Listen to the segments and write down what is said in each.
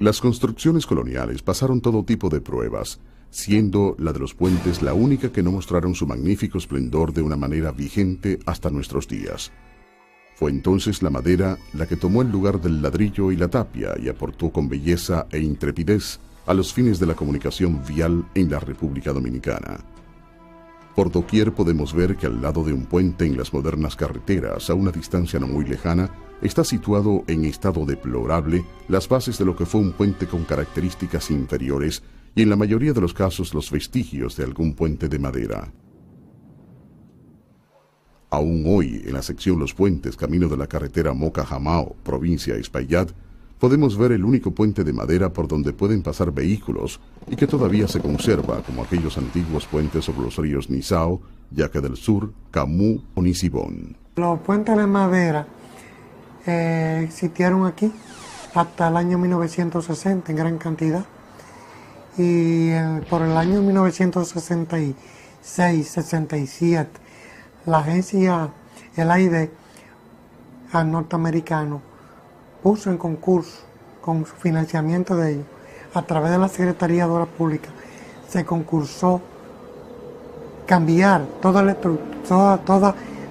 Las construcciones coloniales pasaron todo tipo de pruebas, siendo la de los puentes la única que no mostraron su magnífico esplendor de una manera vigente hasta nuestros días. Fue entonces la madera la que tomó el lugar del ladrillo y la tapia y aportó con belleza e intrepidez a los fines de la comunicación vial en la República Dominicana. Por doquier podemos ver que al lado de un puente en las modernas carreteras, a una distancia no muy lejana, está situado en estado deplorable las bases de lo que fue un puente con características inferiores y en la mayoría de los casos los vestigios de algún puente de madera. Aún hoy, en la sección Los Puentes, camino de la carretera Moca-Jamao, provincia Espaillat, podemos ver el único puente de madera por donde pueden pasar vehículos y que todavía se conserva como aquellos antiguos puentes sobre los ríos Nizao, Yaque del Sur, Camu o Nisibón. Los puentes de madera existieron aquí hasta el año 1960 en gran cantidad y por el año 1966-67 la agencia, el AID norteamericano, puso en concurso con su financiamiento de ellos, a través de la Secretaría de Obras Públicas, se concursó cambiar toda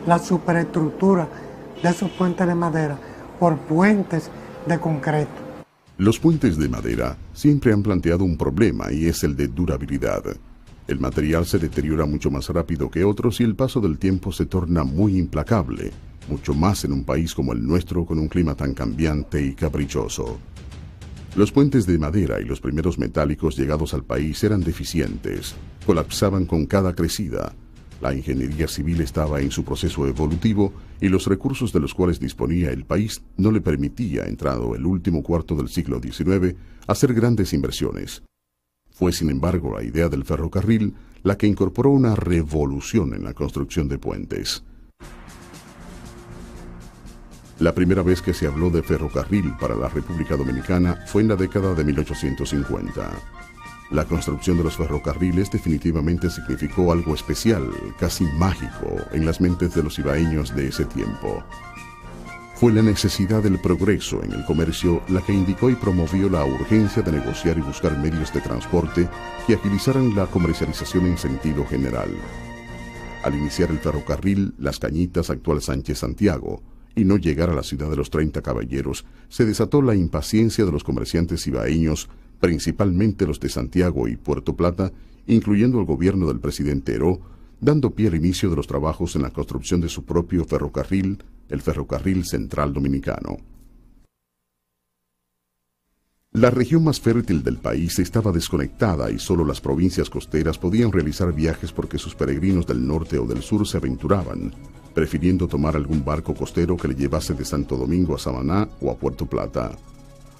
la superestructura de esos puentes de madera por puentes de concreto. Los puentes de madera siempre han planteado un problema y es el de durabilidad. El material se deteriora mucho más rápido que otros y el paso del tiempo se torna muy implacable, mucho más en un país como el nuestro con un clima tan cambiante y caprichoso. Los puentes de madera y los primeros metálicos llegados al país eran deficientes, colapsaban con cada crecida. La ingeniería civil estaba en su proceso evolutivo y los recursos de los cuales disponía el país no le permitía, entrado el último cuarto del siglo XIX, hacer grandes inversiones. Fue, sin embargo, la idea del ferrocarril la que incorporó una revolución en la construcción de puentes. La primera vez que se habló de ferrocarril para la República Dominicana fue en la década de 1850. La construcción de los ferrocarriles definitivamente significó algo especial, casi mágico, en las mentes de los ibaeños de ese tiempo. Fue la necesidad del progreso en el comercio la que indicó y promovió la urgencia de negociar y buscar medios de transporte que agilizaran la comercialización en sentido general. Al iniciar el ferrocarril Las Cañitas, actual Sánchez Santiago, y no llegar a la ciudad de los 30 Caballeros, se desató la impaciencia de los comerciantes ibaeños, principalmente los de Santiago y Puerto Plata, incluyendo el gobierno del presidente Heró, dando pie al inicio de los trabajos en la construcción de su propio ferrocarril, el Ferrocarril Central Dominicano. La región más fértil del país estaba desconectada y solo las provincias costeras podían realizar viajes porque sus peregrinos del norte o del sur se aventuraban, prefiriendo tomar algún barco costero que le llevase de Santo Domingo a Samaná o a Puerto Plata.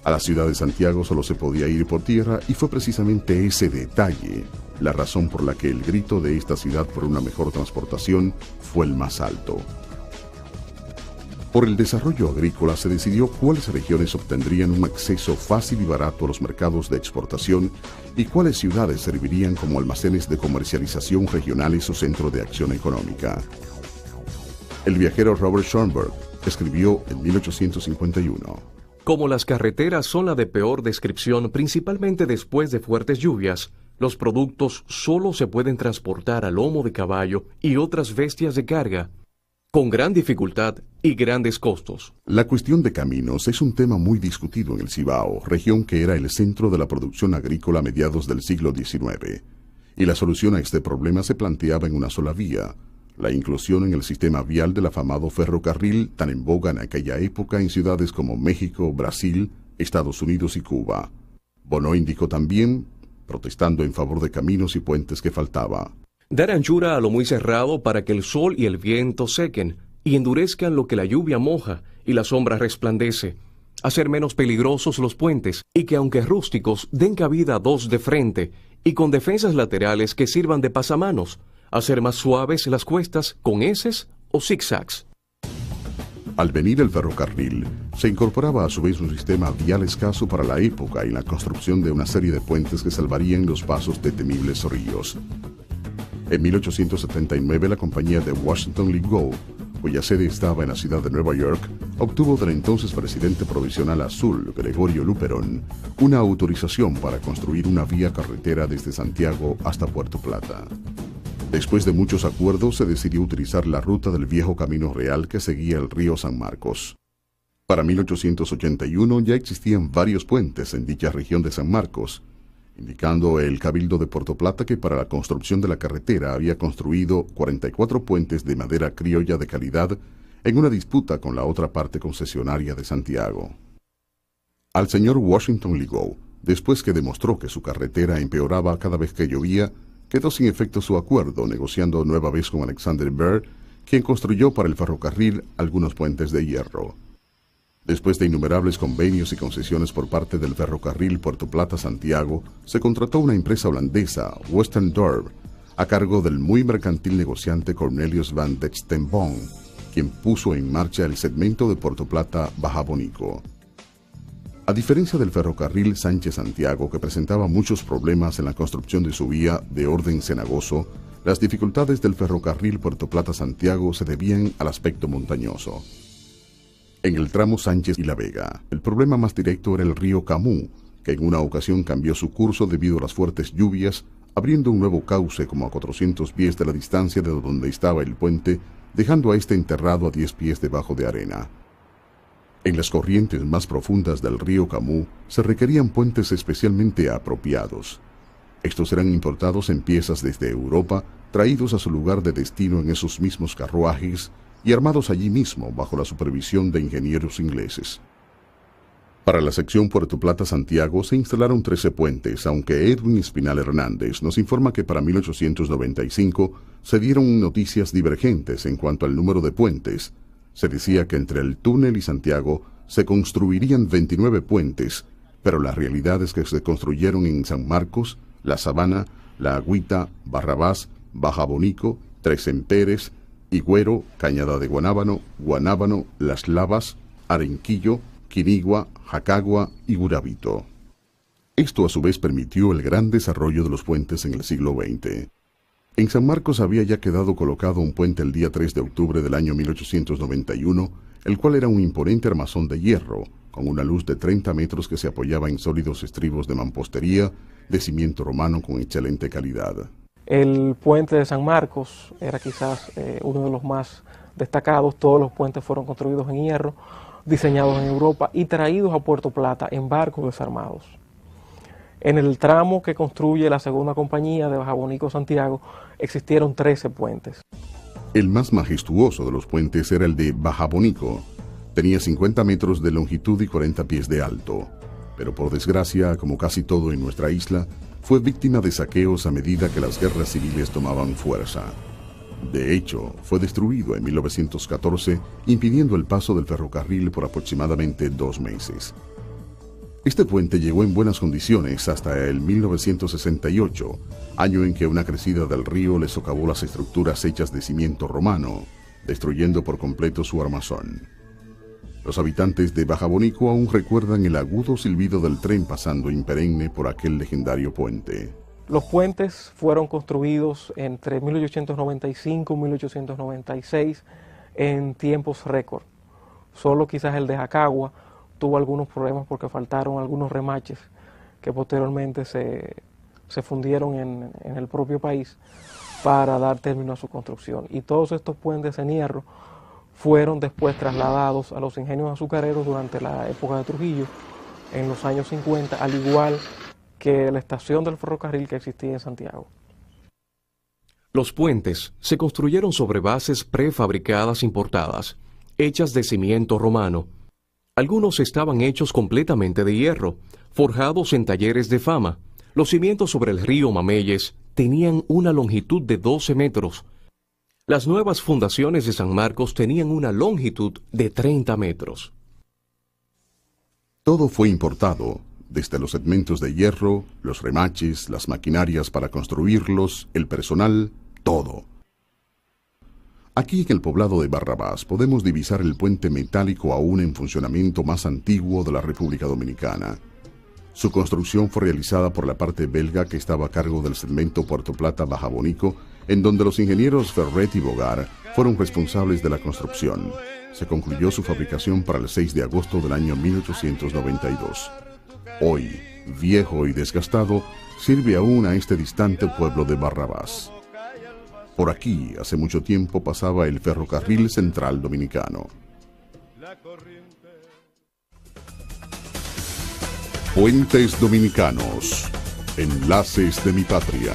A la ciudad de Santiago solo se podía ir por tierra y fue precisamente ese detalle la razón por la que el grito de esta ciudad por una mejor transportación fue el más alto. Por el desarrollo agrícola se decidió cuáles regiones obtendrían un acceso fácil y barato a los mercados de exportación y cuáles ciudades servirían como almacenes de comercialización regionales o centro de acción económica. El viajero Robert Schoenberg escribió en 1851: Como las carreteras son la de peor descripción, principalmente después de fuertes lluvias, los productos solo se pueden transportar a lomo de caballo y otras bestias de carga, con gran dificultad y grandes costos. La cuestión de caminos es un tema muy discutido en el Cibao, región que era el centro de la producción agrícola a mediados del siglo XIX. Y la solución a este problema se planteaba en una sola vía: la inclusión en el sistema vial del afamado ferrocarril tan en boga en aquella época en ciudades como México, Brasil, Estados Unidos y Cuba. Bonneau indicó también, protestando en favor de caminos y puentes que faltaba: dar anchura a lo muy cerrado para que el sol y el viento sequen y endurezcan lo que la lluvia moja y la sombra resplandece, hacer menos peligrosos los puentes y que aunque rústicos den cabida a dos de frente y con defensas laterales que sirvan de pasamanos, hacer más suaves las cuestas con heces o zigzags. Al venir el ferrocarril, se incorporaba a su vez un sistema vial escaso para la época y la construcción de una serie de puentes que salvarían los pasos de temibles ríos. En 1879 la compañía de Washington Lee Gould, cuya sede estaba en la ciudad de Nueva York, obtuvo del entonces presidente provisional azul, Gregorio Luperón, una autorización para construir una vía carretera desde Santiago hasta Puerto Plata. Después de muchos acuerdos, se decidió utilizar la ruta del viejo Camino Real que seguía el río San Marcos. Para 1881 ya existían varios puentes en dicha región de San Marcos, indicando el Cabildo de Puerto Plata que para la construcción de la carretera había construido 44 puentes de madera criolla de calidad en una disputa con la otra parte concesionaria de Santiago. Al señor Washington Legault, después que demostró que su carretera empeoraba cada vez que llovía, quedó sin efecto su acuerdo, negociando nueva vez con Alexander Baird, quien construyó para el ferrocarril algunos puentes de hierro. Después de innumerables convenios y concesiones por parte del ferrocarril Puerto Plata-Santiago, se contrató una empresa holandesa, Western Dorp, a cargo del muy mercantil negociante Cornelius van Dextenboom, quien puso en marcha el segmento de Puerto Plata-Baja Bonico. A diferencia del ferrocarril Sánchez-Santiago, que presentaba muchos problemas en la construcción de su vía de orden cenagoso, las dificultades del ferrocarril Puerto Plata-Santiago se debían al aspecto montañoso. En el tramo Sánchez y La Vega, el problema más directo era el río Camú, que en una ocasión cambió su curso debido a las fuertes lluvias, abriendo un nuevo cauce como a 400 pies de la distancia de donde estaba el puente, dejando a este enterrado a 10 pies debajo de arena. En las corrientes más profundas del río Camú se requerían puentes especialmente apropiados. Estos eran importados en piezas desde Europa, traídos a su lugar de destino en esos mismos carruajes y armados allí mismo bajo la supervisión de ingenieros ingleses. Para la sección Puerto Plata-Santiago se instalaron 13 puentes, aunque Edwin Espinal Hernández nos informa que para 1895 se dieron noticias divergentes en cuanto al número de puentes. Se decía que entre el túnel y Santiago se construirían 29 puentes, pero la realidad es que se construyeron en San Marcos, La Sabana, La Agüita, Barrabás, Baja Bonico, Tres Emperes, Higüero, Cañada de Guanábano, Guanábano, Las Lavas, Arenquillo, Quinigua, Jacagua y Burabito. Esto a su vez permitió el gran desarrollo de los puentes en el siglo XX. En San Marcos había ya quedado colocado un puente el día 3 de octubre del año 1891, el cual era un imponente armazón de hierro, con una luz de 30 metros que se apoyaba en sólidos estribos de mampostería, de cimiento romano con excelente calidad. El puente de San Marcos era quizás uno de los más destacados. Todos los puentes fueron construidos en hierro, diseñados en Europa y traídos a Puerto Plata en barcos desarmados. En el tramo que construye la segunda compañía de Baja Bonico Santiago existieron 13 puentes. El más majestuoso de los puentes era el de Baja Bonico. Tenía 50 metros de longitud y 40 pies de alto, pero por desgracia, como casi todo en nuestra isla, fue víctima de saqueos a medida que las guerras civiles tomaban fuerza. De hecho, fue destruido en 1914, impidiendo el paso del ferrocarril por aproximadamente 2 meses. Este puente llegó en buenas condiciones hasta el 1968, año en que una crecida del río le socavó las estructuras hechas de cimiento romano, destruyendo por completo su armazón. Los habitantes de Baja Bonico aún recuerdan el agudo silbido del tren pasando imperenne por aquel legendario puente. Los puentes fueron construidos entre 1895 y 1896 en tiempos récord. Solo quizás el de Jacagua tuvo algunos problemas porque faltaron algunos remaches que posteriormente se fundieron en el propio país para dar término a su construcción. Y todos estos puentes en hierro fueron después trasladados a los ingenios azucareros durante la época de Trujillo, en los años 50, al igual que la estación del ferrocarril que existía en Santiago. Los puentes se construyeron sobre bases prefabricadas importadas, hechas de cimiento romano. Algunos estaban hechos completamente de hierro, forjados en talleres de fama. Los cimientos sobre el río Mameyes tenían una longitud de 12 metros. Las nuevas fundaciones de San Marcos tenían una longitud de 30 metros. Todo fue importado, desde los segmentos de hierro, los remaches, las maquinarias para construirlos, el personal, todo. Aquí en el poblado de Barrabás podemos divisar el puente metálico aún en funcionamiento más antiguo de la República Dominicana. Su construcción fue realizada por la parte belga que estaba a cargo del segmento Puerto Plata-Baja Bonico en donde los ingenieros Ferret y Bogar fueron responsables de la construcción. Se concluyó su fabricación para el 6 de agosto del año 1892. Hoy, viejo y desgastado, sirve aún a este distante pueblo de Barrabás. Por aquí, hace mucho tiempo, pasaba el Ferrocarril Central Dominicano. Puentes Dominicanos, enlaces de mi patria.